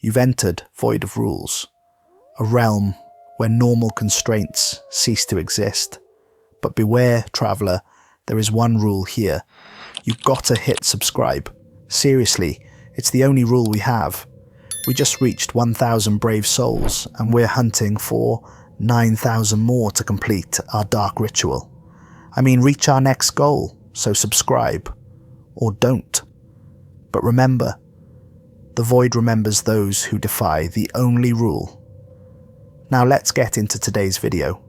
You've entered void of rules, a realm where normal constraints cease to exist. But beware, traveller, there is one rule here. You've got to hit subscribe. Seriously, it's the only rule we have. We just reached 1,000 brave souls, and we're hunting for 9,000 more to complete our dark ritual. I mean, reach our next goal, so subscribe. Or don't. But remember, the void remembers those who defy the only rule. Now let's get into today's video.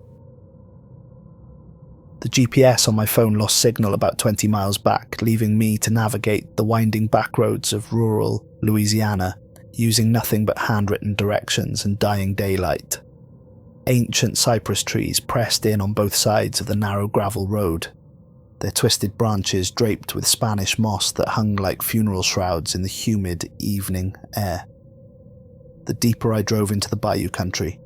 The GPS on my phone lost signal about 20 miles back, leaving me to navigate the winding back roads of rural Louisiana, using nothing but handwritten directions and dying daylight. Ancient cypress trees pressed in on both sides of the narrow gravel road, their twisted branches draped with Spanish moss that hung like funeral shrouds in the humid evening air. The deeper I drove into the bayou country,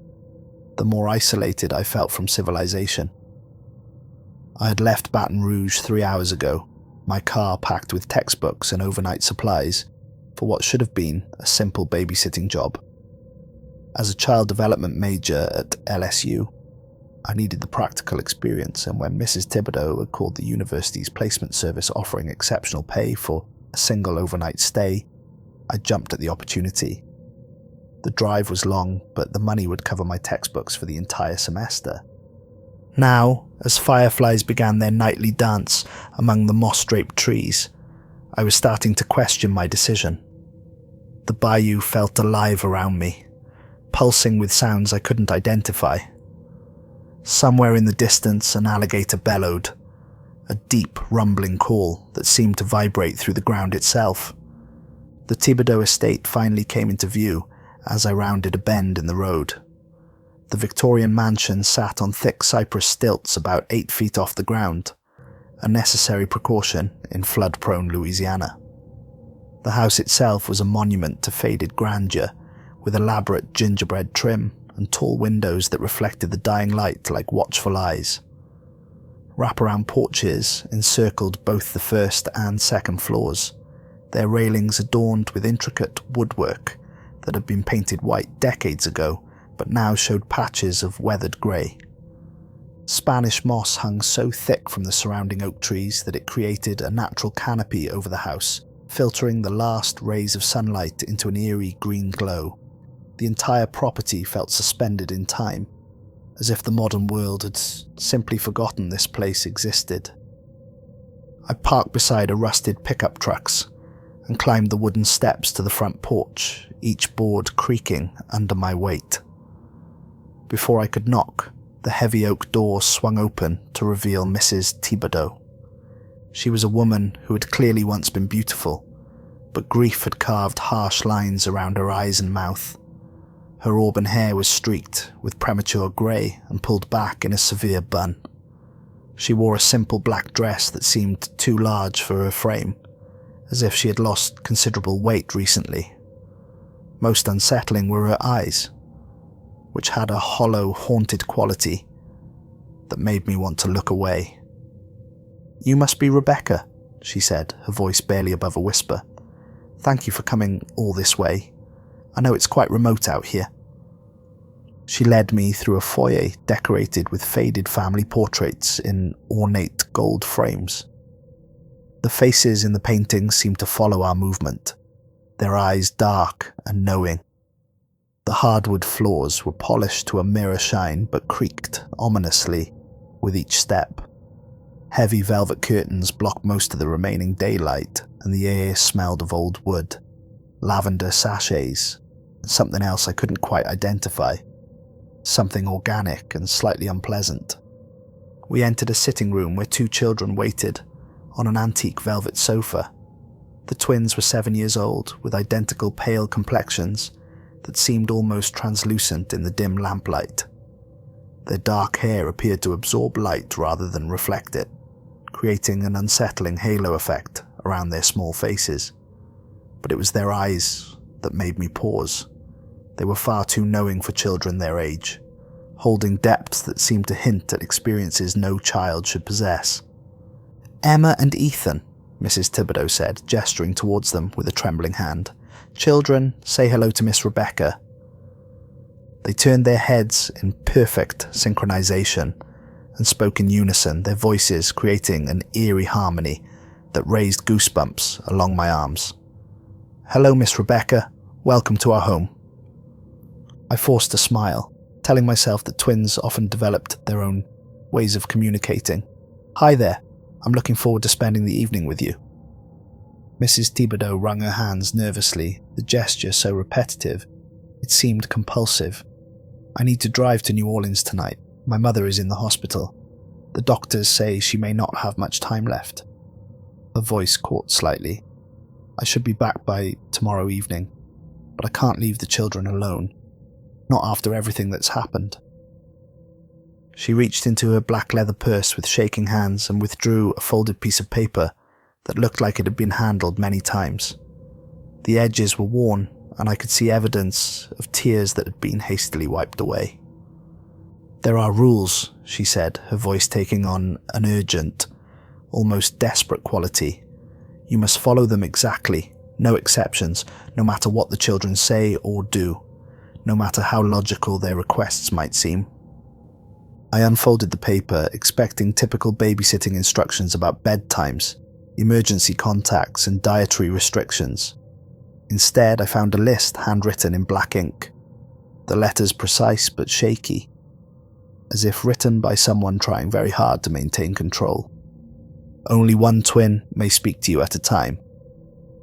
the more isolated I felt from civilization. I had left Baton Rouge 3 hours ago, my car packed with textbooks and overnight supplies, for what should have been a simple babysitting job. As a child development major at LSU, I needed the practical experience, and when Mrs. Thibodaux had called the university's placement service offering exceptional pay for a single overnight stay, I jumped at the opportunity. The drive was long, but the money would cover my textbooks for the entire semester. Now, as fireflies began their nightly dance among the moss-draped trees, I was starting to question my decision. The bayou felt alive around me, pulsing with sounds I couldn't identify. Somewhere in the distance, an alligator bellowed, a deep, rumbling call that seemed to vibrate through the ground itself. The Thibodaux estate finally came into view as I rounded a bend in the road. The Victorian mansion sat on thick cypress stilts about 8 feet off the ground, a necessary precaution in flood-prone Louisiana. The house itself was a monument to faded grandeur, with elaborate gingerbread trim and tall windows that reflected the dying light like watchful eyes. Wraparound porches encircled both the first and second floors, their railings adorned with intricate woodwork that had been painted white decades ago, but now showed patches of weathered grey. Spanish moss hung so thick from the surrounding oak trees that it created a natural canopy over the house, filtering the last rays of sunlight into an eerie green glow. The entire property felt suspended in time, as if the modern world had simply forgotten this place existed. I parked beside a rusted pickup trucks and climbed the wooden steps to the front porch, each board creaking under my weight. Before I could knock, the heavy oak door swung open to reveal Mrs. Thibodaux. She was a woman who had clearly once been beautiful, but grief had carved harsh lines around her eyes and mouth. Her auburn hair was streaked with premature grey and pulled back in a severe bun. She wore a simple black dress that seemed too large for her frame, as if she had lost considerable weight recently. Most unsettling were her eyes, which had a hollow, haunted quality that made me want to look away. "You must be Rebecca," she said, her voice barely above a whisper. "Thank you for coming all this way. I know it's quite remote out here." She led me through a foyer decorated with faded family portraits in ornate gold frames. The faces in the paintings seemed to follow our movement, their eyes dark and knowing. The hardwood floors were polished to a mirror shine but creaked ominously with each step. Heavy velvet curtains blocked most of the remaining daylight, and the air smelled of old wood, lavender sachets, and something else I couldn't quite identify. Something organic and slightly unpleasant. We entered a sitting room where 2 children waited on an antique velvet sofa. The twins were 7 years old, with identical pale complexions that seemed almost translucent in the dim lamplight. Their dark hair appeared to absorb light rather than reflect it, creating an unsettling halo effect around their small faces. But it was their eyes that made me pause. They were far too knowing for children their age, holding depths that seemed to hint at experiences no child should possess. "Emma and Ethan," Mrs. Thibodaux said, gesturing towards them with a trembling hand. Children, say hello to Miss Rebecca." They turned their heads in perfect synchronization and spoke in unison, their voices creating an eerie harmony that raised goosebumps along my arms. "Hello, Miss Rebecca. Welcome to our home." I forced a smile, telling myself that twins often developed their own ways of communicating. "Hi there. I'm looking forward to spending the evening with you." Mrs. Thibodaux wrung her hands nervously, the gesture so repetitive, it seemed compulsive. "I need to drive to New Orleans tonight. My mother is in the hospital. The doctors say she may not have much time left." Her voice caught slightly. "I should be back by tomorrow evening, but I can't leave the children alone. Not after everything that's happened." She reached into her black leather purse with shaking hands and withdrew a folded piece of paper that looked like it had been handled many times. The edges were worn, and I could see evidence of tears that had been hastily wiped away. "There are rules," she said, her voice taking on an urgent, almost desperate quality. "You must follow them exactly, no exceptions, no matter what the children say or do, no matter how logical their requests might seem." I unfolded the paper, expecting typical babysitting instructions about bedtimes, emergency contacts, and dietary restrictions. Instead, I found a list handwritten in black ink, the letters precise but shaky, as if written by someone trying very hard to maintain control. "Only one twin may speak to you at a time.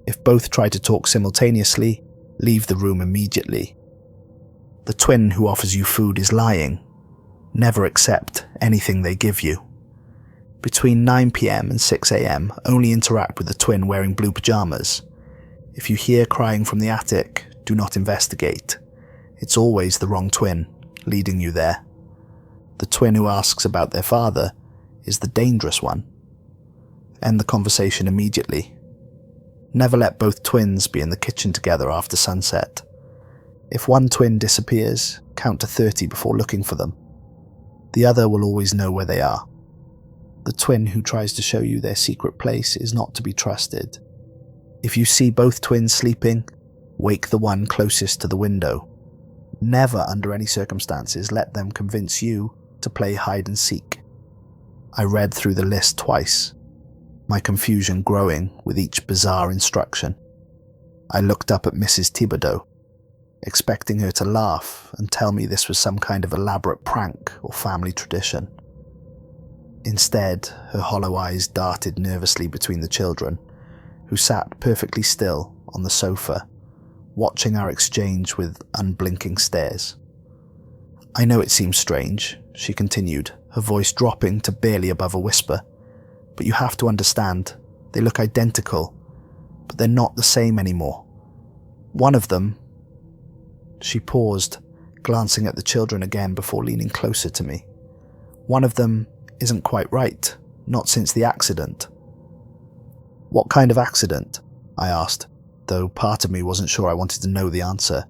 If both try to talk simultaneously, leave the room immediately. The twin who offers you food is lying. Never accept anything they give you. Between 9 p.m. and 6 a.m., only interact with the twin wearing blue pajamas. If you hear crying from the attic, do not investigate. It's always the wrong twin leading you there. The twin who asks about their father is the dangerous one. End the conversation immediately. Never let both twins be in the kitchen together after sunset. If one twin disappears, count to 30 before looking for them. The other will always know where they are. The twin who tries to show you their secret place is not to be trusted. If you see both twins sleeping, wake the one closest to the window. Never, under any circumstances, let them convince you to play hide and seek." I read through the list twice, my confusion growing with each bizarre instruction. I looked up at Mrs. Thibodaux, expecting her to laugh and tell me this was some kind of elaborate prank or family tradition. Instead, her hollow eyes darted nervously between the children, who sat perfectly still on the sofa, watching our exchange with unblinking stares. "I know it seems strange," she continued, her voice dropping to barely above a whisper, "but you have to understand, they look identical, but they're not the same anymore. One of them..." She paused, glancing at the children again before leaning closer to me. "One of them isn't quite right, not since the accident." "What kind of accident?" I asked, though part of me wasn't sure I wanted to know the answer.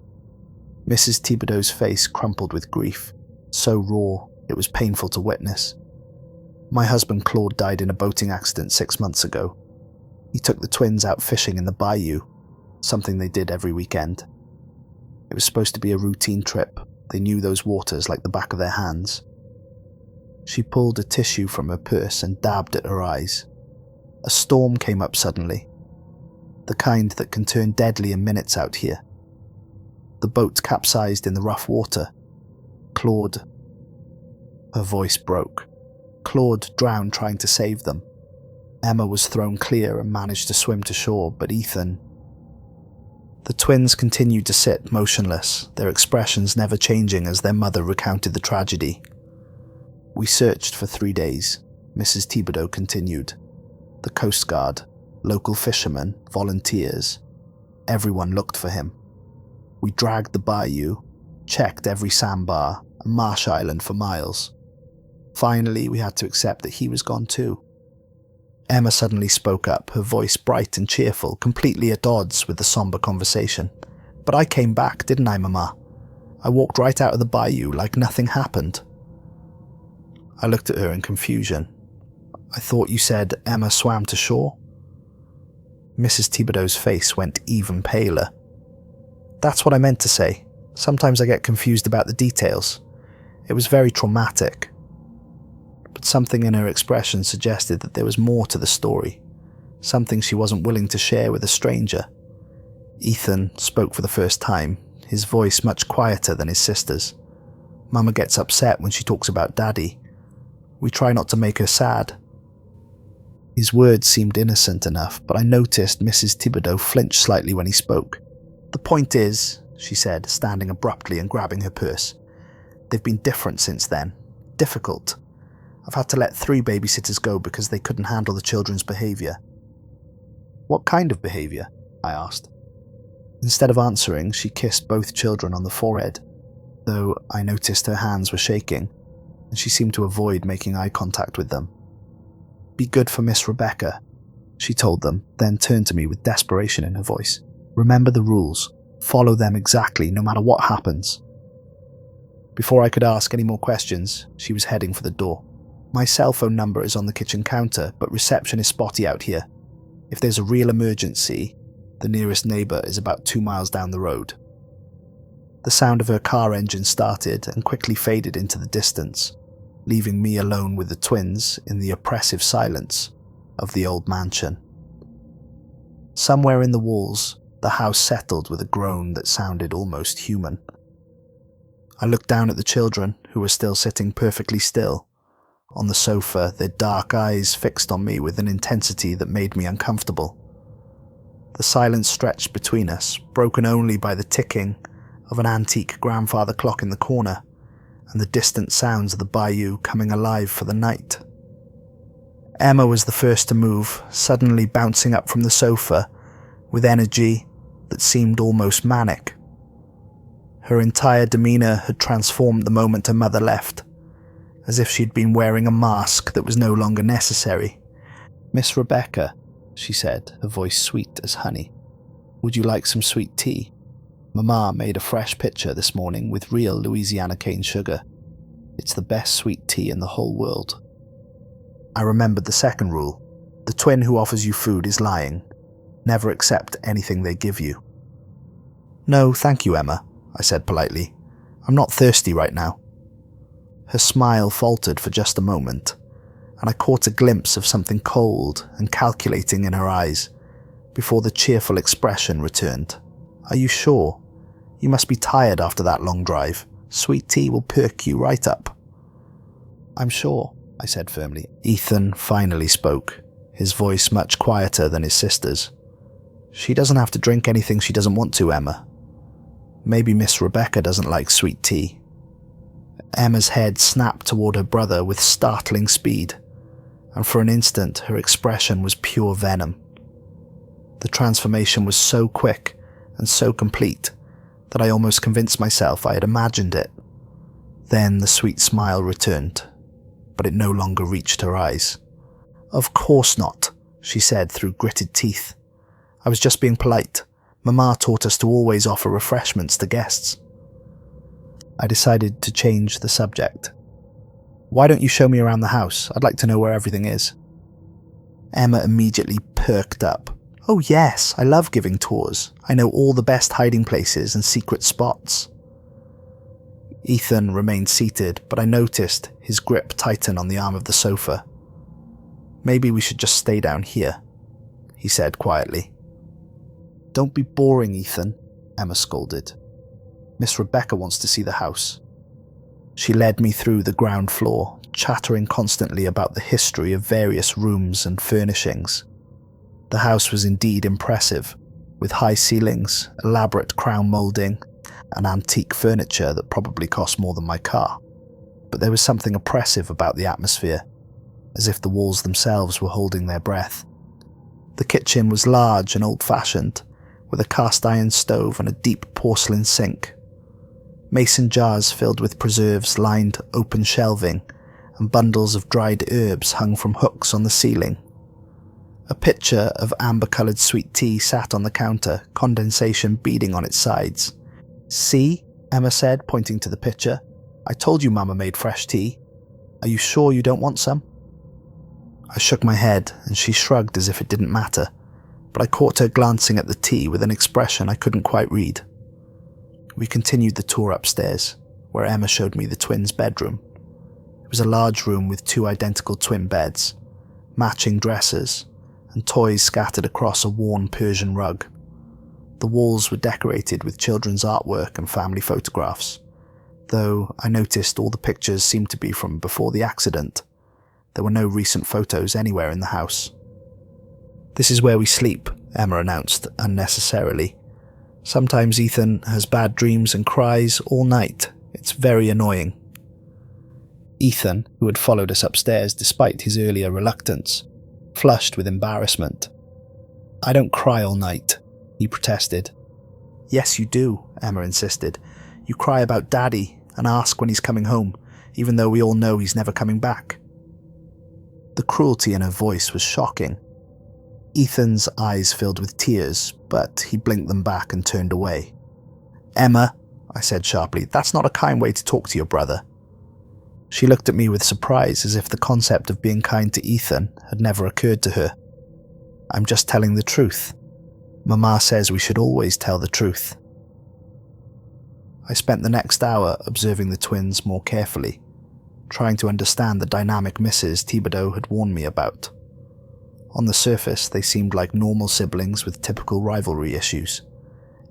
Mrs. Thibodaux's face crumpled with grief, so raw it was painful to witness. "My husband Claude died in a boating accident 6 months ago. He took the twins out fishing in the bayou, something they did every weekend. It was supposed to be a routine trip. They knew those waters like the back of their hands." She pulled a tissue from her purse and dabbed at her eyes. "A storm came up suddenly, the kind that can turn deadly in minutes out here. The boat capsized in the rough water. Claude..." Her voice broke. "Claude drowned trying to save them. Emma was thrown clear and managed to swim to shore, but Ethan..." The twins continued to sit motionless, their expressions never changing as their mother recounted the tragedy. "We searched for 3 days," Mrs. Thibodaux continued. "The Coast Guard, local fishermen, volunteers, everyone looked for him. We dragged the bayou, checked every sandbar and marsh island for miles. Finally, we had to accept that he was gone too." Emma suddenly spoke up, her voice bright and cheerful, completely at odds with the somber conversation. "But I came back, didn't I, Mama? I walked right out of the bayou like nothing happened." I looked at her in confusion. "I thought you said Emma swam to shore?" Mrs. Thibodaux's face went even paler. That's what I meant to say. Sometimes I get confused about the details. It was very traumatic. But something in her expression suggested that there was more to the story. Something she wasn't willing to share with a stranger. Ethan spoke for the first time, his voice much quieter than his sister's. Mama gets upset when she talks about Daddy. We try not to make her sad. His words seemed innocent enough, but I noticed Mrs. Thibodaux flinch slightly when he spoke. The point is, she said, standing abruptly and grabbing her purse, they've been different since then. Difficult. I've had to let 3 babysitters go because they couldn't handle the children's behaviour. What kind of behaviour? I asked. Instead of answering, she kissed both children on the forehead, though I noticed her hands were shaking, and she seemed to avoid making eye contact with them. Be good for Miss Rebecca, she told them, then turned to me with desperation in her voice. Remember the rules. Follow them exactly, no matter what happens. Before I could ask any more questions, she was heading for the door. My cell phone number is on the kitchen counter, but reception is spotty out here. If there's a real emergency, the nearest neighbour is about 2 miles down the road. The sound of her car engine started and quickly faded into the distance, leaving me alone with the twins in the oppressive silence of the old mansion. Somewhere in the walls, the house settled with a groan that sounded almost human. I looked down at the children, who were still sitting perfectly still. On the sofa, their dark eyes fixed on me with an intensity that made me uncomfortable. The silence stretched between us, broken only by the ticking of an antique grandfather clock in the corner, and the distant sounds of the bayou coming alive for the night. Emma was the first to move, suddenly bouncing up from the sofa with energy that seemed almost manic. Her entire demeanour had transformed the moment her mother left, as if she'd been wearing a mask that was no longer necessary. Miss Rebecca, she said, her voice sweet as honey. Would you like some sweet tea? Mama made a fresh pitcher this morning with real Louisiana cane sugar. It's the best sweet tea in the whole world. I remembered the second rule. The twin who offers you food is lying. Never accept anything they give you. No, thank you, Emma, I said politely. I'm not thirsty right now. Her smile faltered for just a moment, and I caught a glimpse of something cold and calculating in her eyes before the cheerful expression returned. Are you sure? You must be tired after that long drive. Sweet tea will perk you right up. I'm sure, I said firmly. Ethan finally spoke, his voice much quieter than his sister's. She doesn't have to drink anything she doesn't want to, Emma. Maybe Miss Rebecca doesn't like sweet tea. Emma's head snapped toward her brother with startling speed, and for an instant her expression was pure venom. The transformation was so quick and so complete that I almost convinced myself I had imagined it. Then the sweet smile returned, but it no longer reached her eyes. Of course not, she said through gritted teeth. I was just being polite. Mama taught us to always offer refreshments to guests. I decided to change the subject. Why don't you show me around the house? I'd like to know where everything is. Emma immediately perked up. Oh yes, I love giving tours. I know all the best hiding places and secret spots. Ethan remained seated, but I noticed his grip tighten on the arm of the sofa. Maybe we should just stay down here, he said quietly. Don't be boring, Ethan, Emma scolded. Miss Rebecca wants to see the house. She led me through the ground floor, chattering constantly about the history of various rooms and furnishings. The house was indeed impressive, with high ceilings, elaborate crown moulding, and antique furniture that probably cost more than my car. But there was something oppressive about the atmosphere, as if the walls themselves were holding their breath. The kitchen was large and old-fashioned, with a cast-iron stove and a deep porcelain sink. Mason jars filled with preserves lined open shelving, and bundles of dried herbs hung from hooks on the ceiling. A pitcher of amber-coloured sweet tea sat on the counter, condensation beading on its sides. See, Emma said, pointing to the pitcher. I told you Mama made fresh tea. Are you sure you don't want some? I shook my head, and she shrugged as if it didn't matter, but I caught her glancing at the tea with an expression I couldn't quite read. We continued the tour upstairs, where Emma showed me the twins' bedroom. It was a large room with 2 identical twin beds, matching dressers, and toys scattered across a worn Persian rug. The walls were decorated with children's artwork and family photographs, though I noticed all the pictures seemed to be from before the accident. There were no recent photos anywhere in the house. "This is where we sleep," Emma announced unnecessarily. "Sometimes Ethan has bad dreams and cries all night. It's very annoying." Ethan, who had followed us upstairs despite his earlier reluctance, flushed with embarrassment. "I don't cry all night," he protested. "Yes, you do," Emma insisted. "You cry about Daddy and ask when he's coming home, even though we all know he's never coming back." The cruelty in her voice was shocking. Ethan's eyes filled with tears, but he blinked them back and turned away. "Emma," I said sharply, "that's not a kind way to talk to your brother." She looked at me with surprise, as if the concept of being kind to Ethan had never occurred to her. "I'm just telling the truth. Mama says we should always tell the truth." I spent the next hour observing the twins more carefully, trying to understand the dynamic Mrs. Thibodaux had warned me about. On the surface, they seemed like normal siblings with typical rivalry issues.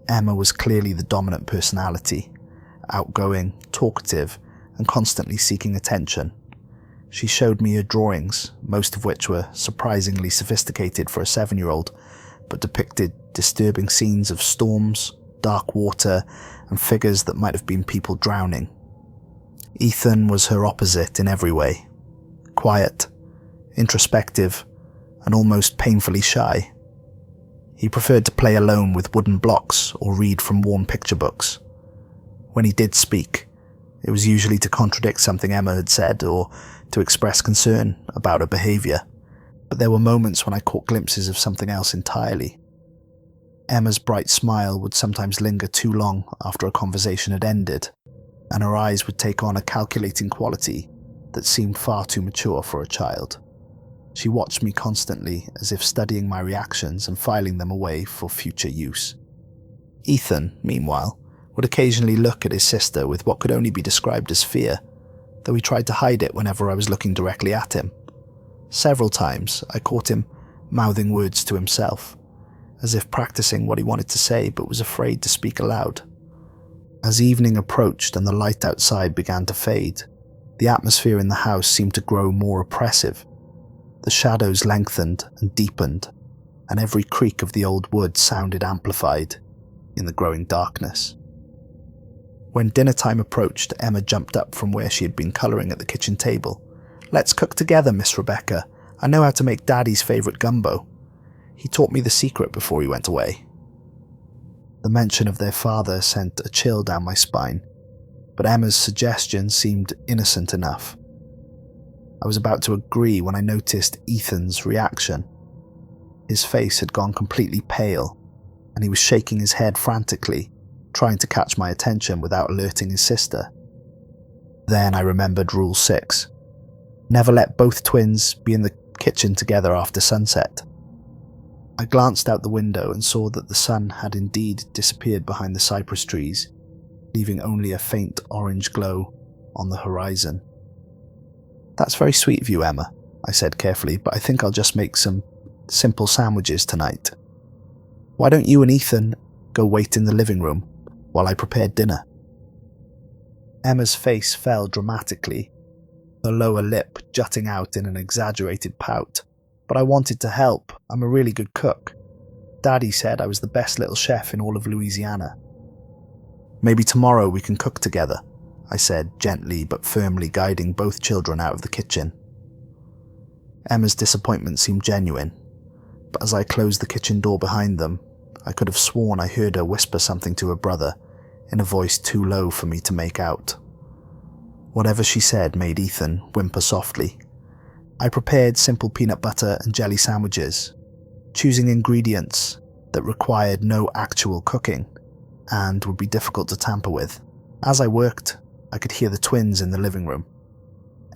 Emma was clearly the dominant personality, outgoing, talkative, and constantly seeking attention. She showed me her drawings, most of which were surprisingly sophisticated for a 7-year-old, but depicted disturbing scenes of storms, dark water, and figures that might have been people drowning. Ethan was her opposite in every way. Quiet, introspective, and almost painfully shy. He preferred to play alone with wooden blocks or read from worn picture books. When he did speak, it was usually to contradict something Emma had said or to express concern about her behaviour, but there were moments when I caught glimpses of something else entirely. Emma's bright smile would sometimes linger too long after a conversation had ended, and her eyes would take on a calculating quality that seemed far too mature for a child. She watched me constantly, as if studying my reactions and filing them away for future use. Ethan, meanwhile, would occasionally look at his sister with what could only be described as fear, though he tried to hide it whenever I was looking directly at him. Several times I caught him mouthing words to himself, as if practicing what he wanted to say but was afraid to speak aloud. As evening approached and the light outside began to fade, the atmosphere in the house seemed to grow more oppressive. The shadows lengthened and deepened, and every creak of the old wood sounded amplified in the growing darkness. When dinner time approached, Emma jumped up from where she had been colouring at the kitchen table. "Let's cook together, Miss Rebecca. I know how to make Daddy's favourite gumbo. He taught me the secret before he went away." The mention of their father sent a chill down my spine, but Emma's suggestion seemed innocent enough. I was about to agree when I noticed Ethan's reaction. His face had gone completely pale, and he was shaking his head frantically, trying to catch my attention without alerting his sister. Then I remembered Rule 6. Never let both twins be in the kitchen together after sunset. I glanced out the window and saw that the sun had indeed disappeared behind the cypress trees, leaving only a faint orange glow on the horizon. "That's very sweet of you, Emma," I said carefully, "but I think I'll just make some simple sandwiches tonight. Why don't you and Ethan go wait in the living room while I prepare dinner?" Emma's face fell dramatically, her lower lip jutting out in an exaggerated pout. "But I wanted to help. I'm a really good cook. Daddy said I was the best little chef in all of Louisiana." "Maybe tomorrow we can cook together," I said, gently but firmly guiding both children out of the kitchen. Emma's disappointment seemed genuine, but as I closed the kitchen door behind them, I could have sworn I heard her whisper something to her brother in a voice too low for me to make out. Whatever she said made Ethan whimper softly. I prepared simple peanut butter and jelly sandwiches, choosing ingredients that required no actual cooking and would be difficult to tamper with. As I worked, I could hear the twins in the living room.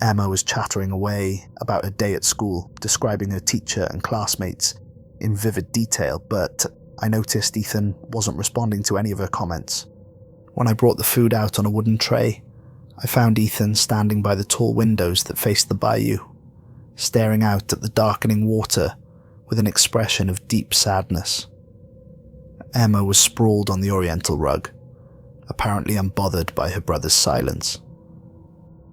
Emma was chattering away about her day at school, describing her teacher and classmates in vivid detail, but I noticed Ethan wasn't responding to any of her comments. When I brought the food out on a wooden tray, I found Ethan standing by the tall windows that faced the bayou, staring out at the darkening water with an expression of deep sadness. Emma was sprawled on the oriental rug, apparently unbothered by her brother's silence.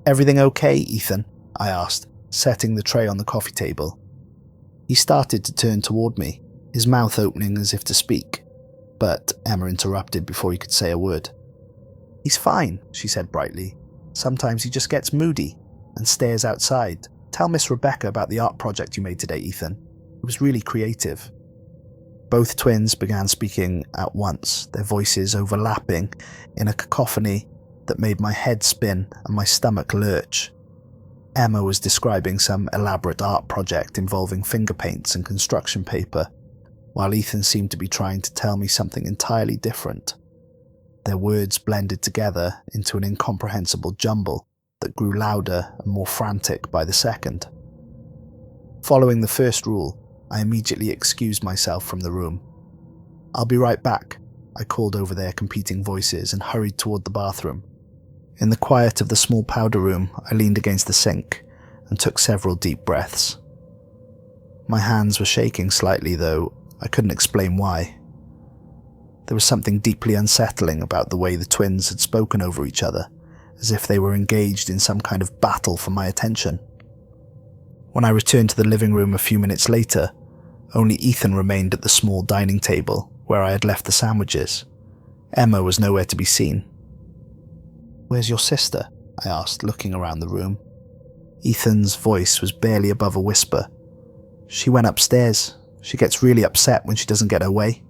"Everything okay, Ethan?" I asked, setting the tray on the coffee table. He started to turn toward me, his mouth opening as if to speak, but Emma interrupted before he could say a word. "He's fine," she said brightly. "Sometimes he just gets moody and stares outside. Tell Miss Rebecca about the art project you made today, Ethan. It was really creative." Both twins began speaking at once, their voices overlapping in a cacophony that made my head spin and my stomach lurch. Emma was describing some elaborate art project involving finger paints and construction paper, while Ethan seemed to be trying to tell me something entirely different. Their words blended together into an incomprehensible jumble that grew louder and more frantic by the second. Following the first rule, I immediately excused myself from the room. "I'll be right back," I called over their competing voices and hurried toward the bathroom. In the quiet of the small powder room, I leaned against the sink and took several deep breaths. My hands were shaking slightly, though I couldn't explain why. There was something deeply unsettling about the way the twins had spoken over each other, as if they were engaged in some kind of battle for my attention. When I returned to the living room a few minutes later, only Ethan remained at the small dining table where I had left the sandwiches. Emma was nowhere to be seen. "Where's your sister?" I asked, looking around the room. Ethan's voice was barely above a whisper. "She went upstairs. She gets really upset when she doesn't get her way."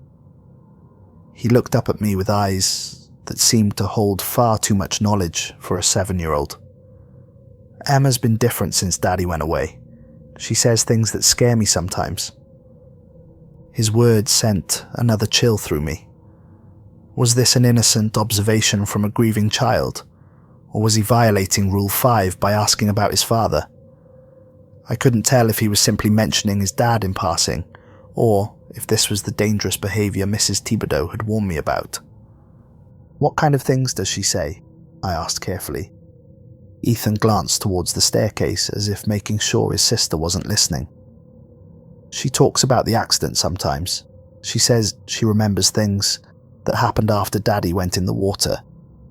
He looked up at me with eyes that seemed to hold far too much knowledge for a 7-year-old. "Emma's been different since Daddy went away. She says things that scare me sometimes." His words sent another chill through me. Was this an innocent observation from a grieving child, or was he violating Rule 5 by asking about his father? I couldn't tell if he was simply mentioning his dad in passing, or if this was the dangerous behaviour Mrs. Thibodaux had warned me about. "What kind of things does she say?" I asked carefully. Ethan glanced towards the staircase as if making sure his sister wasn't listening. "She talks about the accident sometimes. She says she remembers things that happened after Daddy went in the water,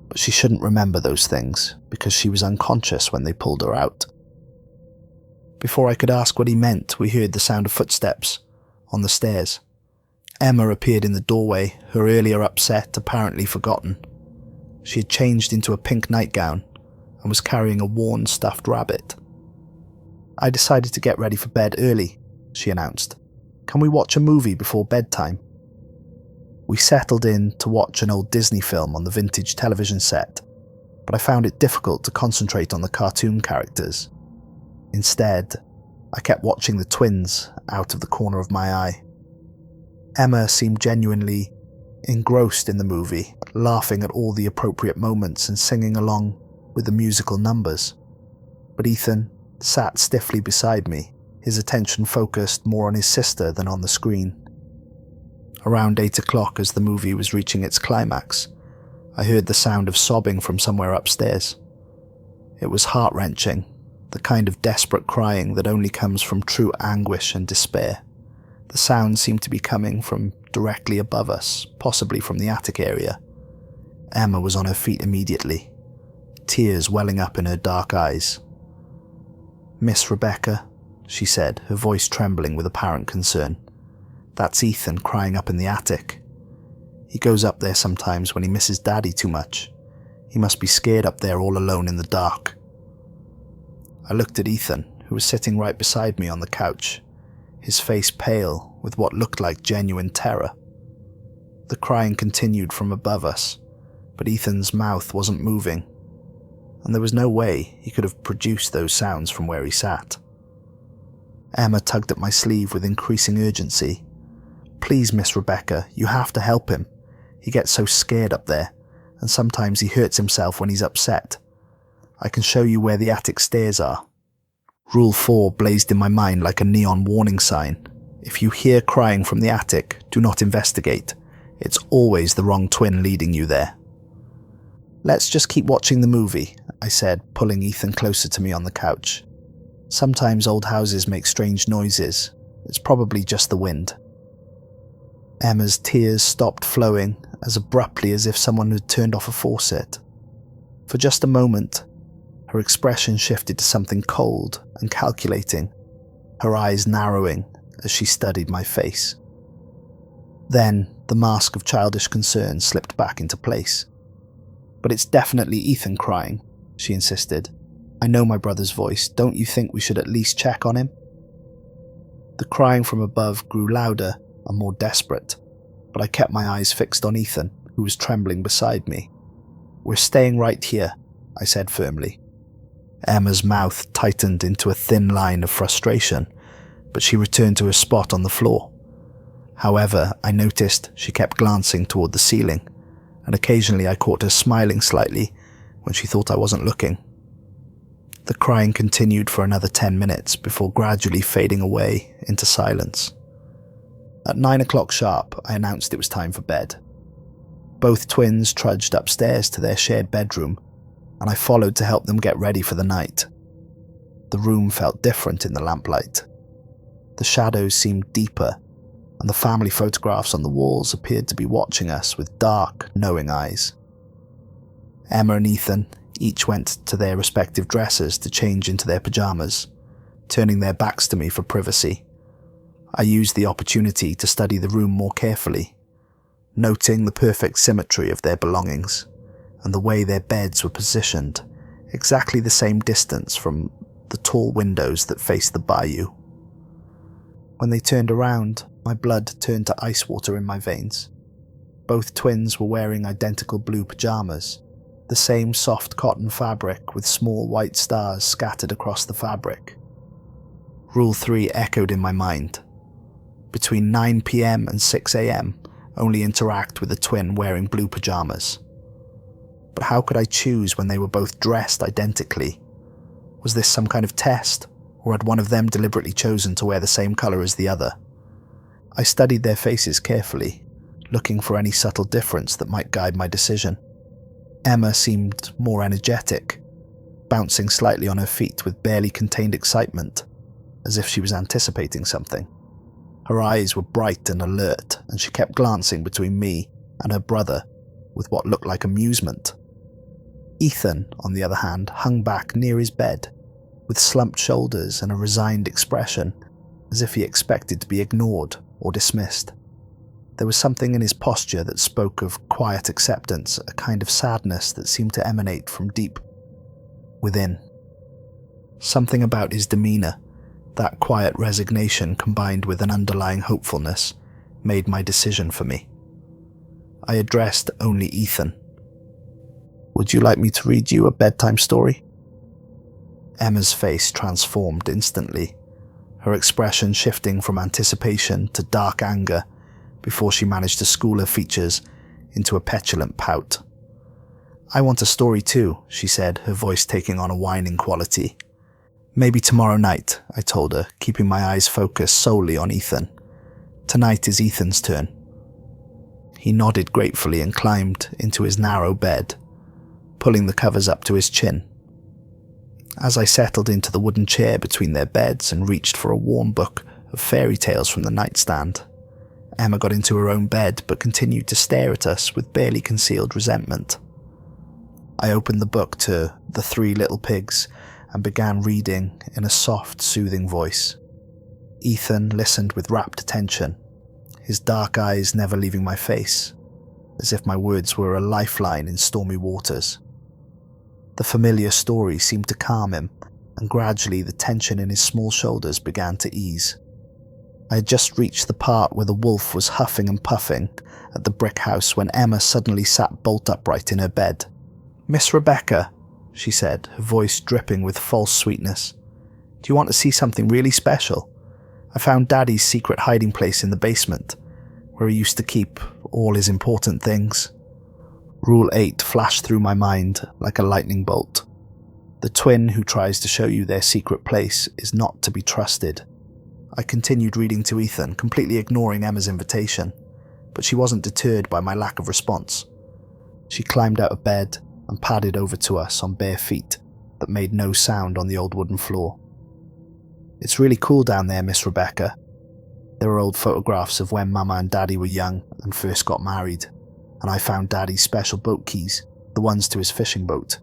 but she shouldn't remember those things because she was unconscious when they pulled her out." Before I could ask what he meant, we heard the sound of footsteps on the stairs. Emma appeared in the doorway, her earlier upset apparently forgotten. She had changed into a pink nightgown and was carrying a worn stuffed rabbit. "I decided to get ready for bed early," she announced. "Can we watch a movie before bedtime?" We settled in to watch an old Disney film on the vintage television set, but I found it difficult to concentrate on the cartoon characters. Instead, I kept watching the twins out of the corner of my eye. Emma seemed genuinely engrossed in the movie, laughing at all the appropriate moments and singing along with the musical numbers. But Ethan sat stiffly beside me, his attention focused more on his sister than on the screen. Around 8 o'clock, as the movie was reaching its climax, I heard the sound of sobbing from somewhere upstairs. It was heart-wrenching, the kind of desperate crying that only comes from true anguish and despair. The sound seemed to be coming from directly above us, possibly from the attic area. Emma was on her feet immediately, tears welling up in her dark eyes. "Miss Rebecca," she said, her voice trembling with apparent concern. "That's Ethan crying up in the attic. He goes up there sometimes when he misses Daddy too much. He must be scared up there all alone in the dark." I looked at Ethan, who was sitting right beside me on the couch, his face pale with what looked like genuine terror. The crying continued from above us, but Ethan's mouth wasn't moving, and there was no way he could have produced those sounds from where he sat. Emma tugged at my sleeve with increasing urgency. "Please, Miss Rebecca, you have to help him. He gets so scared up there, and sometimes he hurts himself when he's upset. I can show you where the attic stairs are." Rule 4 blazed in my mind like a neon warning sign. If you hear crying from the attic, do not investigate. It's always the wrong twin leading you there. "Let's just keep watching the movie," I said, pulling Ethan closer to me on the couch. "Sometimes old houses make strange noises. It's probably just the wind." Emma's tears stopped flowing as abruptly as if someone had turned off a faucet. For just a moment, her expression shifted to something cold and calculating, her eyes narrowing as she studied my face. Then, the mask of childish concern slipped back into place. "But it's definitely Ethan crying," she insisted. "I know my brother's voice. Don't you think we should at least check on him?" The crying from above grew louder and more desperate, but I kept my eyes fixed on Ethan, who was trembling beside me. "We're staying right here," I said firmly. Emma's mouth tightened into a thin line of frustration, but she returned to her spot on the floor. However, I noticed she kept glancing toward the ceiling, and occasionally I caught her smiling slightly when she thought I wasn't looking. The crying continued for another 10 minutes before gradually fading away into silence. At 9 o'clock sharp, I announced it was time for bed. Both twins trudged upstairs to their shared bedroom, and I followed to help them get ready for the night. The room felt different in the lamplight. The shadows seemed deeper, and the family photographs on the walls appeared to be watching us with dark, knowing eyes. Emma and Ethan each went to their respective dressers to change into their pajamas, turning their backs to me for privacy. I used the opportunity to study the room more carefully, noting the perfect symmetry of their belongings and the way their beds were positioned, exactly the same distance from the tall windows that faced the bayou. When they turned around, my blood turned to ice water in my veins. Both twins were wearing identical blue pajamas, the same soft cotton fabric with small white stars scattered across the fabric. Rule 3 echoed in my mind. Between 9 p.m. and 6 a.m, only interact with a twin wearing blue pajamas. But how could I choose when they were both dressed identically? Was this some kind of test, or had one of them deliberately chosen to wear the same colour as the other? I studied their faces carefully, looking for any subtle difference that might guide my decision. Emma seemed more energetic, bouncing slightly on her feet with barely contained excitement, as if she was anticipating something. Her eyes were bright and alert, and she kept glancing between me and her brother with what looked like amusement. Ethan, on the other hand, hung back near his bed, with slumped shoulders and a resigned expression, as if he expected to be ignored or dismissed. There was something in his posture that spoke of quiet acceptance, a kind of sadness that seemed to emanate from deep within. Something about his demeanour, that quiet resignation combined with an underlying hopefulness, made my decision for me. I addressed only Ethan. "Would you like me to read you a bedtime story?" Emma's face transformed instantly, her expression shifting from anticipation to dark anger before she managed to school her features into a petulant pout. "I want a story too," she said, her voice taking on a whining quality. "Maybe tomorrow night," I told her, keeping my eyes focused solely on Ethan. "Tonight is Ethan's turn." He nodded gratefully and climbed into his narrow bed, pulling the covers up to his chin. As I settled into the wooden chair between their beds and reached for a warm book of fairy tales from the nightstand, Emma got into her own bed but continued to stare at us with barely concealed resentment. I opened the book to The Three Little Pigs and began reading in a soft, soothing voice. Ethan listened with rapt attention, his dark eyes never leaving my face, as if my words were a lifeline in stormy waters. The familiar story seemed to calm him, and gradually the tension in his small shoulders began to ease. I had just reached the part where the wolf was huffing and puffing at the brick house when Emma suddenly sat bolt upright in her bed. "Miss Rebecca," she said, her voice dripping with false sweetness, "do you want to see something really special? I found Daddy's secret hiding place in the basement, where he used to keep all his important things." Rule 8 flashed through my mind like a lightning bolt. The twin who tries to show you their secret place is not to be trusted. I continued reading to Ethan, completely ignoring Emma's invitation, but she wasn't deterred by my lack of response. She climbed out of bed, and padded over to us on bare feet that made no sound on the old wooden floor. "It's really cool down there, Miss Rebecca." There were old photographs of when Mama and Daddy were young and first got married, and I found Daddy's special boat keys, the ones to his fishing boat.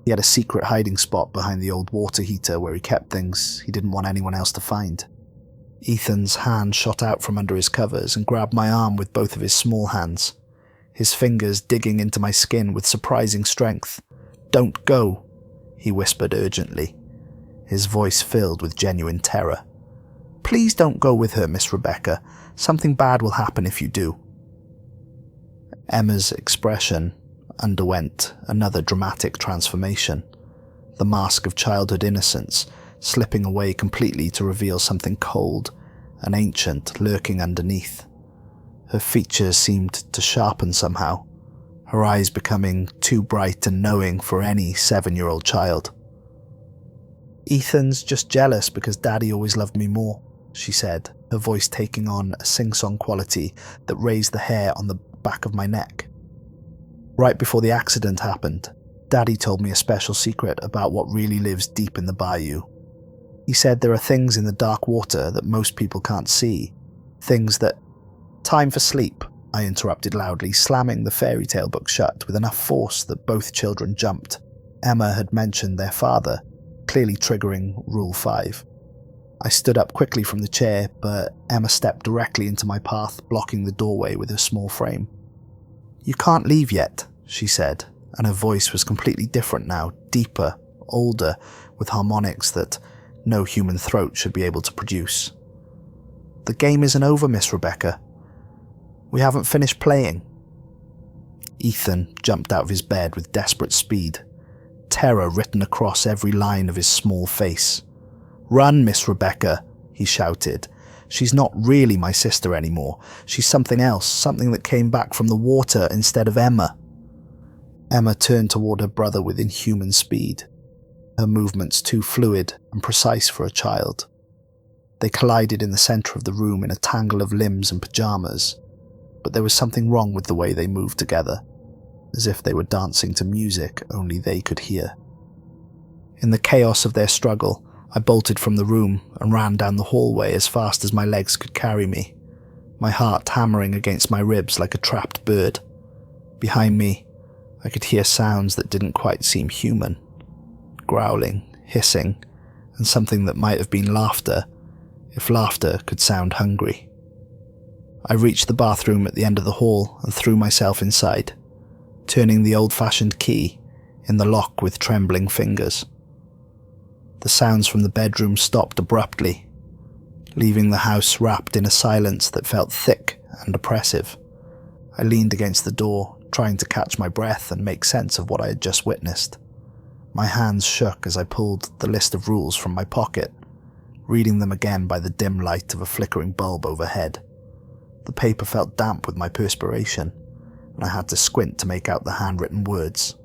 He had a secret hiding spot behind the old water heater where he kept things he didn't want anyone else to find. Ethan's hand shot out from under his covers and grabbed my arm with both of his small hands, his fingers digging into my skin with surprising strength. "Don't go," he whispered urgently, his voice filled with genuine terror. "Please don't go with her, Miss Rebecca. Something bad will happen if you do." Emma's expression underwent another dramatic transformation, the mask of childhood innocence slipping away completely to reveal something cold and ancient lurking underneath. Her features seemed to sharpen somehow, her eyes becoming too bright and knowing for any 7-year-old child. "Ethan's just jealous because Daddy always loved me more," she said, her voice taking on a sing-song quality that raised the hair on the back of my neck. "Right before the accident happened, Daddy told me a special secret about what really lives deep in the bayou. He said there are things in the dark water that most people can't see, things that—" "Time for sleep," I interrupted loudly, slamming the fairy tale book shut with enough force that both children jumped. Emma had mentioned their father, clearly triggering Rule 5. I stood up quickly from the chair, but Emma stepped directly into my path, blocking the doorway with her small frame. "You can't leave yet," she said, and her voice was completely different now, deeper, older, with harmonics that no human throat should be able to produce. "The game isn't over, Miss Rebecca. We haven't finished playing." Ethan jumped out of his bed with desperate speed, terror written across every line of his small face. "Run, Miss Rebecca," he shouted. "She's not really my sister anymore. She's something else, something that came back from the water instead of Emma." Emma turned toward her brother with inhuman speed, her movements too fluid and precise for a child. They collided in the center of the room in a tangle of limbs and pajamas, but there was something wrong with the way they moved together, as if they were dancing to music only they could hear. In the chaos of their struggle, I bolted from the room and ran down the hallway as fast as my legs could carry me, my heart hammering against my ribs like a trapped bird. Behind me, I could hear sounds that didn't quite seem human. Growling, hissing, and something that might have been laughter, if laughter could sound hungry. I reached the bathroom at the end of the hall and threw myself inside, turning the old-fashioned key in the lock with trembling fingers. The sounds from the bedroom stopped abruptly, leaving the house wrapped in a silence that felt thick and oppressive. I leaned against the door, trying to catch my breath and make sense of what I had just witnessed. My hands shook as I pulled the list of rules from my pocket, reading them again by the dim light of a flickering bulb overhead. The paper felt damp with my perspiration, and I had to squint to make out the handwritten words.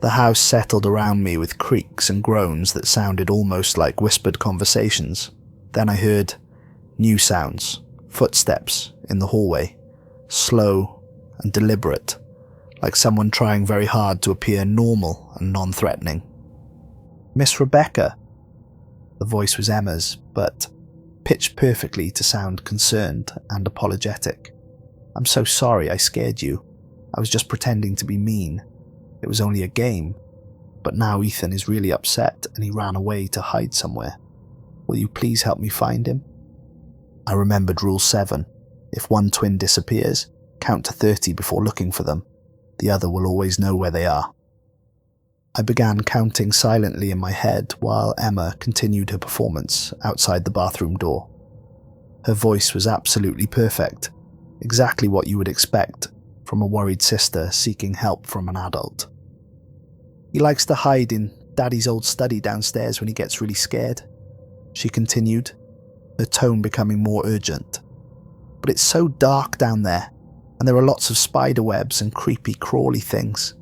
The house settled around me with creaks and groans that sounded almost like whispered conversations. Then I heard new sounds, footsteps in the hallway, slow and deliberate, like someone trying very hard to appear normal and non-threatening. "Miss Rebecca." The voice was Emma's, but pitched perfectly to sound concerned and apologetic. "I'm so sorry I scared you. I was just pretending to be mean. It was only a game. But now Ethan is really upset and he ran away to hide somewhere. Will you please help me find him?" I remembered Rule 7. If one twin disappears, count to 30 before looking for them. The other will always know where they are. I began counting silently in my head while Emma continued her performance outside the bathroom door. Her voice was absolutely perfect, exactly what you would expect from a worried sister seeking help from an adult. "He likes to hide in Daddy's old study downstairs when he gets really scared," she continued, her tone becoming more urgent. "But it's so dark down there, and there are lots of spider webs and creepy crawly things.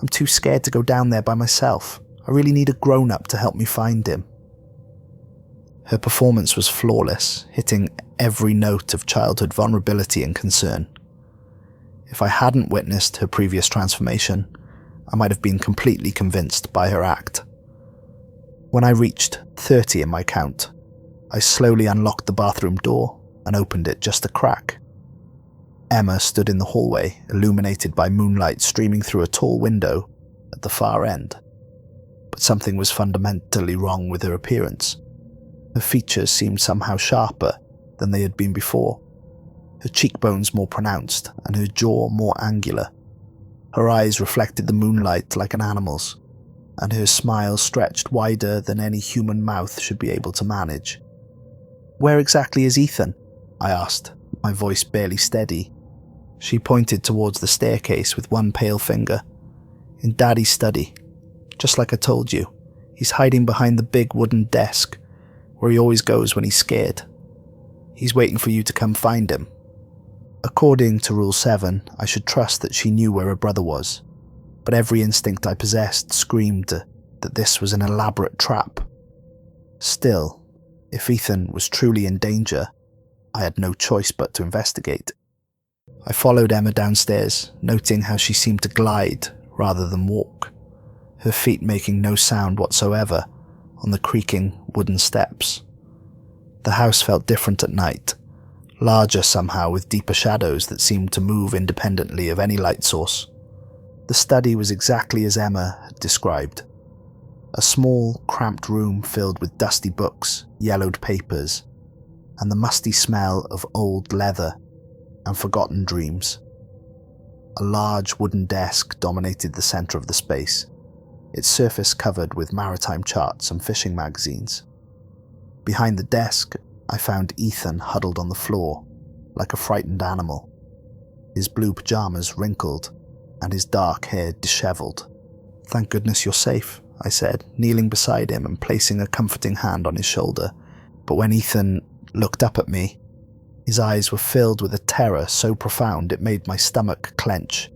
I'm too scared to go down there by myself. I really need a grown-up to help me find him." Her performance was flawless, hitting every note of childhood vulnerability and concern. If I hadn't witnessed her previous transformation, I might have been completely convinced by her act. When I reached 30 in my count, I slowly unlocked the bathroom door and opened it just a crack. Emma stood in the hallway, illuminated by moonlight streaming through a tall window at the far end. But something was fundamentally wrong with her appearance. Her features seemed somehow sharper than they had been before, her cheekbones more pronounced and her jaw more angular. Her eyes reflected the moonlight like an animal's, and her smile stretched wider than any human mouth should be able to manage. "Where exactly is Ethan?" I asked, my voice barely steady. She pointed towards the staircase with one pale finger. "In Daddy's study. Just like I told you. He's hiding behind the big wooden desk, where he always goes when he's scared. He's waiting for you to come find him." According to Rule 7, I should trust that she knew where her brother was, but every instinct I possessed screamed that this was an elaborate trap. Still, if Ethan was truly in danger, I had no choice but to investigate. I followed Emma downstairs, noting how she seemed to glide rather than walk, her feet making no sound whatsoever on the creaking wooden steps. The house felt different at night, larger somehow with deeper shadows that seemed to move independently of any light source. The study was exactly as Emma had described. A small, cramped room filled with dusty books, yellowed papers, and the musty smell of old leather and forgotten dreams. A large wooden desk dominated the center of the space, its surface covered with maritime charts and fishing magazines. Behind the desk, I found Ethan huddled on the floor, like a frightened animal, his blue pajamas wrinkled and his dark hair disheveled. "Thank goodness you're safe," I said, kneeling beside him and placing a comforting hand on his shoulder. But when Ethan looked up at me, his eyes were filled with a terror so profound it made my stomach clench.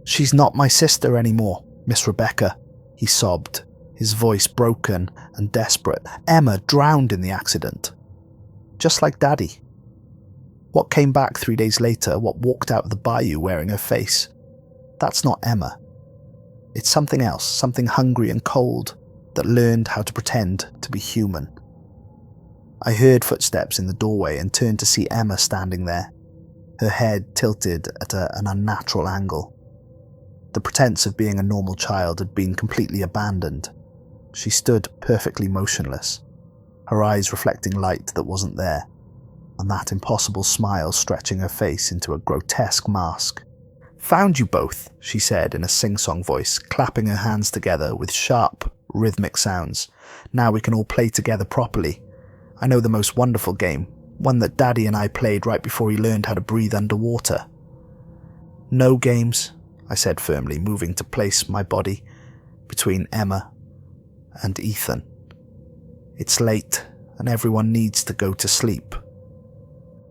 "She's not my sister anymore, Miss Rebecca," he sobbed, his voice broken and desperate. "Emma drowned in the accident. Just like Daddy. What came back 3 days later, what walked out of the bayou wearing her face, that's not Emma. It's something else, something hungry and cold that learned how to pretend to be human." I heard footsteps in the doorway and turned to see Emma standing there, her head tilted at an unnatural angle. The pretense of being a normal child had been completely abandoned. She stood perfectly motionless, her eyes reflecting light that wasn't there, and that impossible smile stretching her face into a grotesque mask. "Found you both," she said in a sing-song voice, clapping her hands together with sharp, rhythmic sounds. "Now we can all play together properly. I know the most wonderful game, one that Daddy and I played right before he learned how to breathe underwater." "No games," I said firmly, moving to place my body between Emma and Ethan. "It's late, and everyone needs to go to sleep."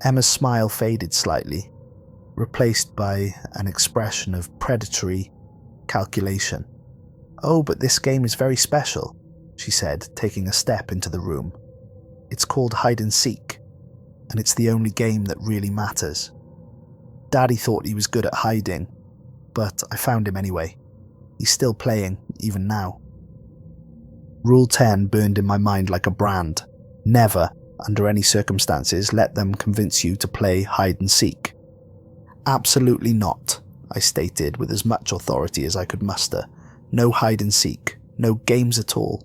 Emma's smile faded slightly, replaced by an expression of predatory calculation. "Oh, but this game is very special," she said, taking a step into the room. "It's called hide and seek, and it's the only game that really matters. Daddy thought he was good at hiding, but I found him anyway. He's still playing, even now." Rule 10 burned in my mind like a brand. Never, under any circumstances, let them convince you to play hide and seek. "Absolutely not," I stated with as much authority as I could muster. "No hide and seek, no games at all."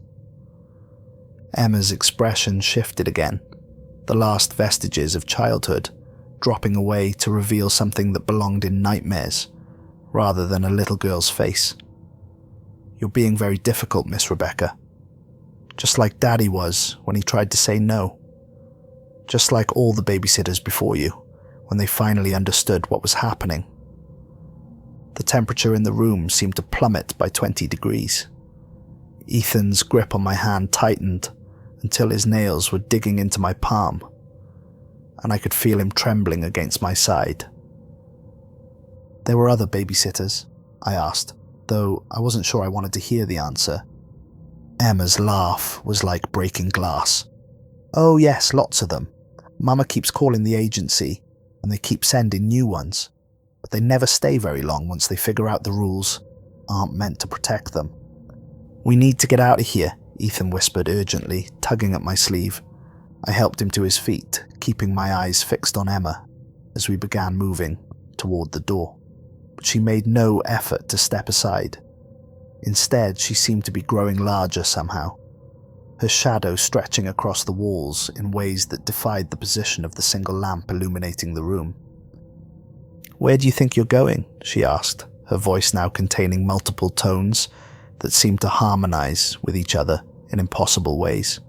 Emma's expression shifted again, the last vestiges of childhood dropping away to reveal something that belonged in nightmares rather than a little girl's face. "You're being very difficult, Miss Rebecca. Just like Daddy was when he tried to say no. Just like all the babysitters before you when they finally understood what was happening." The temperature in the room seemed to plummet by 20 degrees. Ethan's grip on my hand tightened until his nails were digging into my palm, and I could feel him trembling against my side. "There were other babysitters?" I asked, though I wasn't sure I wanted to hear the answer. Emma's laugh was like breaking glass. "Oh yes, lots of them. Mama keeps calling the agency, and they keep sending new ones, but they never stay very long once they figure out the rules. aren't meant to protect them. "We need to get out of here," Ethan whispered urgently, tugging at my sleeve. I helped him to his feet, keeping my eyes fixed on Emma as we began moving toward the door. But she made no effort to step aside. Instead, she seemed to be growing larger somehow, her shadow stretching across the walls in ways that defied the position of the single lamp illuminating the room. "Where do you think you're going?" she asked, her voice now containing multiple tones that seemed to harmonize with each other in impossible ways.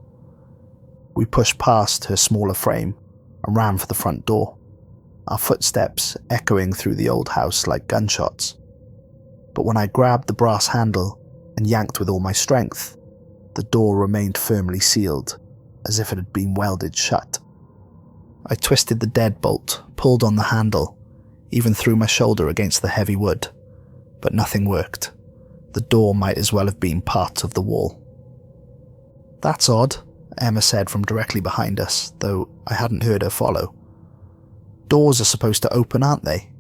We pushed past her smaller frame and ran for the front door, our footsteps echoing through the old house like gunshots. But when I grabbed the brass handle and yanked with all my strength, the door remained firmly sealed, as if it had been welded shut. I twisted the deadbolt, pulled on the handle, even threw my shoulder against the heavy wood, but nothing worked. The door might as well have been part of the wall. "That's odd," Emma said from directly behind us, though I hadn't heard her follow. "Doors are supposed to open, aren't they?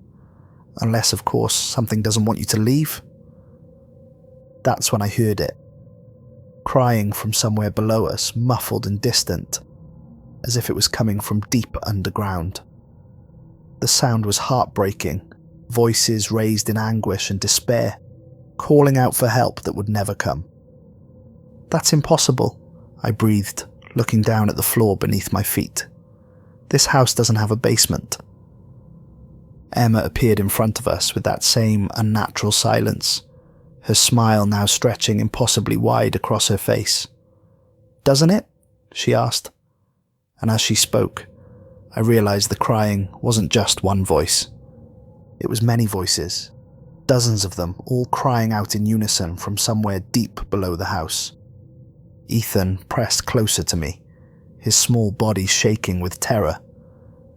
Unless, of course, something doesn't want you to leave." That's when I heard it. Crying from somewhere below us, muffled and distant, as if it was coming from deep underground. The sound was heartbreaking, voices raised in anguish and despair, calling out for help that would never come. "That's impossible," I breathed, looking down at the floor beneath my feet. "This house doesn't have a basement." Emma appeared in front of us with that same unnatural silence, her smile now stretching impossibly wide across her face. "Doesn't it?" she asked. And as she spoke, I realized the crying wasn't just one voice. It was many voices, dozens of them, all crying out in unison from somewhere deep below the house. Ethan pressed closer to me, his small body shaking with terror.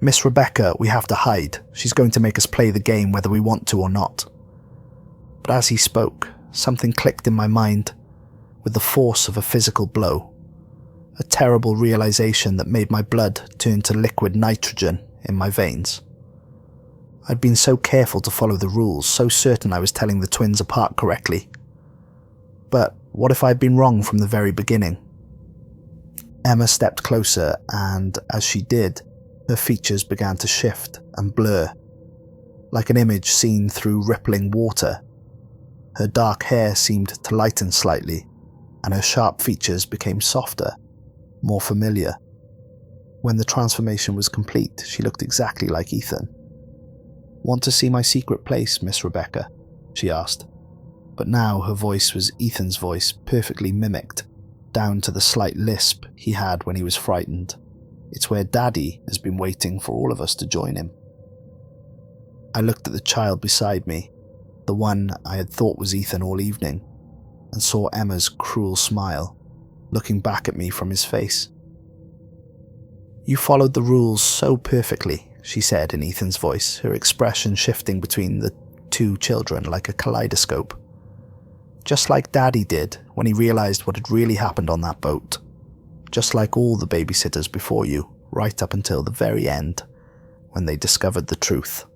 "Miss Rebecca, we have to hide. She's going to make us play the game whether we want to or not." But as he spoke, something clicked in my mind with the force of a physical blow. A terrible realization that made my blood turn to liquid nitrogen in my veins. I'd been so careful to follow the rules, so certain I was telling the twins apart correctly. But what if I'd been wrong from the very beginning? Emma stepped closer, and as she did, her features began to shift and blur, like an image seen through rippling water. Her dark hair seemed to lighten slightly, and her sharp features became softer, more familiar. When the transformation was complete, she looked exactly like Ethan. "Want to see my secret place, Miss Rebecca?" she asked. But now her voice was Ethan's voice, perfectly mimicked, down to the slight lisp he had when he was frightened. "It's where Daddy has been waiting for all of us to join him." I looked at the child beside me, the one I had thought was Ethan all evening, and saw Emma's cruel smile, looking back at me from his face. "You followed the rules so perfectly," she said in Ethan's voice, her expression shifting between the two children like a kaleidoscope. "Just like Daddy did when he realized what had really happened on that boat. Just like all the babysitters before you, right up until the very end, when they discovered the truth."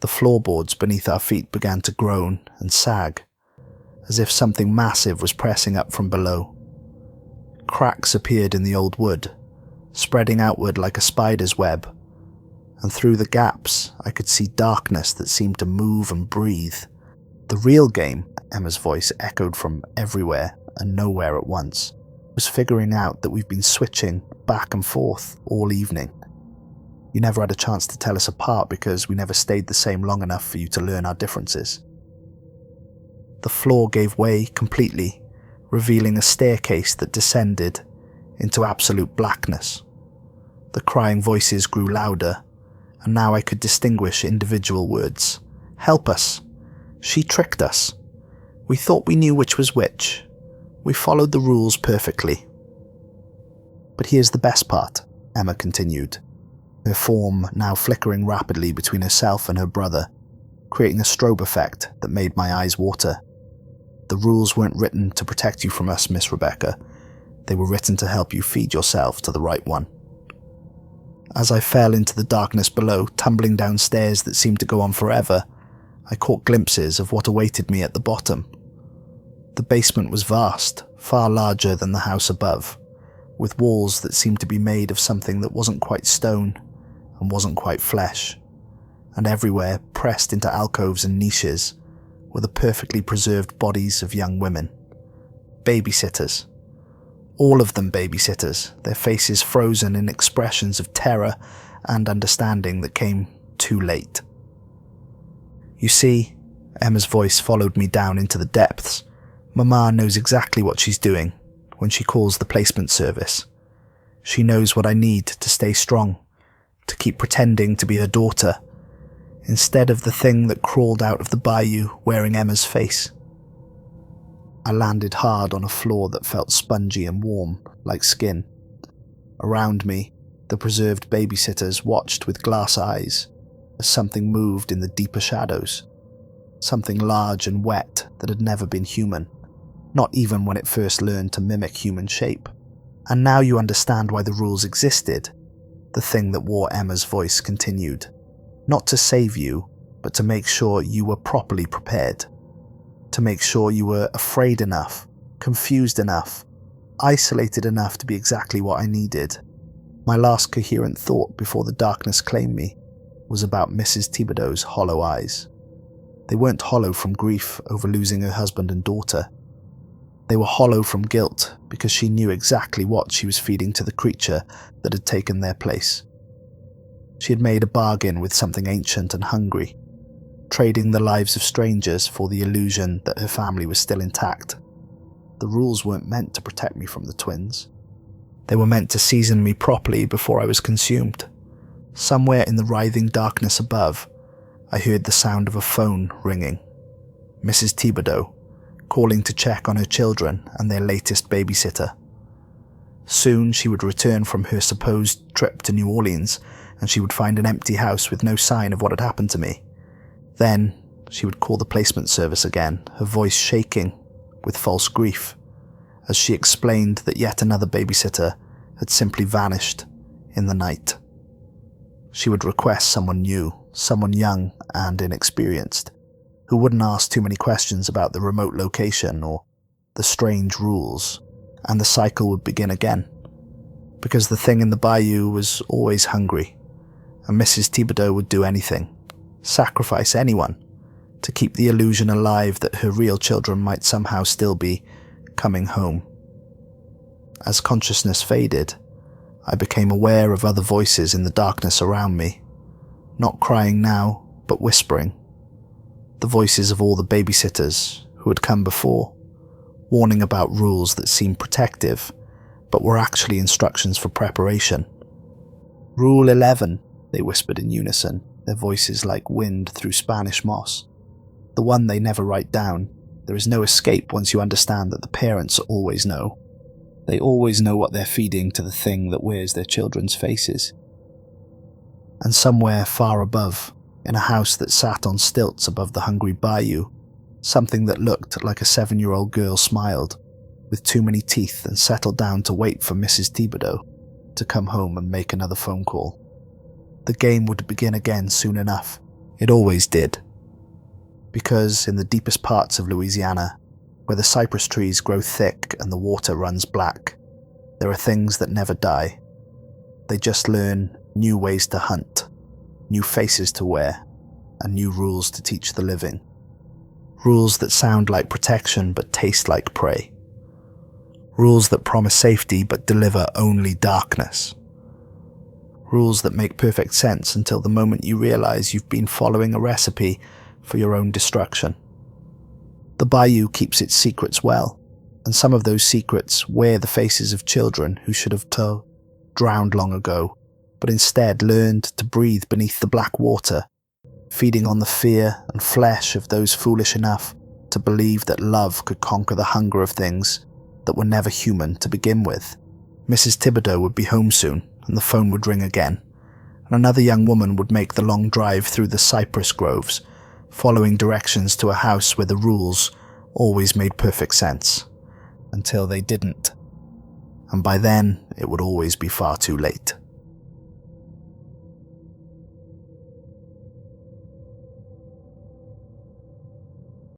The floorboards beneath our feet began to groan and sag, as if something massive was pressing up from below. Cracks appeared in the old wood, spreading outward like a spider's web, and through the gaps I could see darkness that seemed to move and breathe. "The real game," Emma's voice echoed from everywhere and nowhere at once, "was figuring out that we've been switching back and forth all evening. You never had a chance to tell us apart because we never stayed the same long enough for you to learn our differences." The floor gave way completely, revealing a staircase that descended into absolute blackness. The crying voices grew louder, and now I could distinguish individual words. "Help us! She tricked us! We thought we knew which was which. We followed the rules perfectly." "But here's the best part," Emma continued, her form now flickering rapidly between herself and her brother, creating a strobe effect that made my eyes water. "The rules weren't written to protect you from us, Miss Rebecca. They were written to help you feed yourself to the right one." As I fell into the darkness below, tumbling down stairs that seemed to go on forever, I caught glimpses of what awaited me at the bottom. The basement was vast, far larger than the house above, with walls that seemed to be made of something that wasn't quite stone and wasn't quite flesh, and everywhere, pressed into alcoves and niches, were the perfectly preserved bodies of young women. Babysitters. All of them babysitters, their faces frozen in expressions of terror and understanding that came too late. You see, Emma's voice followed me down into the depths. Mama knows exactly what she's doing when she calls the placement service. She knows what I need to stay strong, to keep pretending to be her daughter, instead of the thing that crawled out of the bayou wearing Emma's face. I landed hard on a floor that felt spongy and warm, like skin. Around me, the preserved babysitters watched with glass eyes as something moved in the deeper shadows. Something large and wet that had never been human, not even when it first learned to mimic human shape. And now you understand why the rules existed, the thing that wore Emma's voice continued. Not to save you, but to make sure you were properly prepared. To make sure you were afraid enough, confused enough, isolated enough to be exactly what I needed. My last coherent thought before the darkness claimed me was about Mrs. Thibodaux's hollow eyes. They weren't hollow from grief over losing her husband and daughter. They were hollow from guilt because she knew exactly what she was feeding to the creature that had taken their place. She had made a bargain with something ancient and hungry, trading the lives of strangers for the illusion that her family was still intact. The rules weren't meant to protect me from the twins. They were meant to season me properly before I was consumed. Somewhere in the writhing darkness above, I heard the sound of a phone ringing. Mrs. Thibodaux, calling to check on her children and their latest babysitter. Soon she would return from her supposed trip to New Orleans, and she would find an empty house with no sign of what had happened to me. Then she would call the placement service again, her voice shaking with false grief, as she explained that yet another babysitter had simply vanished in the night. She would request someone new, someone young and inexperienced, who wouldn't ask too many questions about the remote location or the strange rules, and the cycle would begin again. Because the thing in the bayou was always hungry, and Mrs. Thibodaux would do anything, sacrifice anyone, to keep the illusion alive that her real children might somehow still be coming home. As consciousness faded, I became aware of other voices in the darkness around me, not crying now, but whispering. The voices of all the babysitters who had come before, warning about rules that seemed protective, but were actually instructions for preparation. "Rule 11, they whispered in unison, their voices like wind through Spanish moss. The one they never write down. There is no escape once you understand that the parents always know. They always know what they're feeding to the thing that wears their children's faces." And somewhere far above, in a house that sat on stilts above the hungry bayou, something that looked like a 7-year-old girl smiled, with too many teeth, and settled down to wait for Mrs. Thibodaux to come home and make another phone call. The game would begin again soon enough. It always did. Because in the deepest parts of Louisiana, where the cypress trees grow thick and the water runs black, there are things that never die. They just learn new ways to hunt, new faces to wear, and new rules to teach the living. Rules that sound like protection but taste like prey. Rules that promise safety but deliver only darkness. Rules that make perfect sense until the moment you realize you've been following a recipe for your own destruction. The bayou keeps its secrets well, and some of those secrets wear the faces of children who should have drowned long ago, but instead learned to breathe beneath the black water, feeding on the fear and flesh of those foolish enough to believe that love could conquer the hunger of things that were never human to begin with. Mrs. Thibodaux would be home soon, and the phone would ring again, and another young woman would make the long drive through the cypress groves, following directions to a house where the rules always made perfect sense, until they didn't. And by then, it would always be far too late.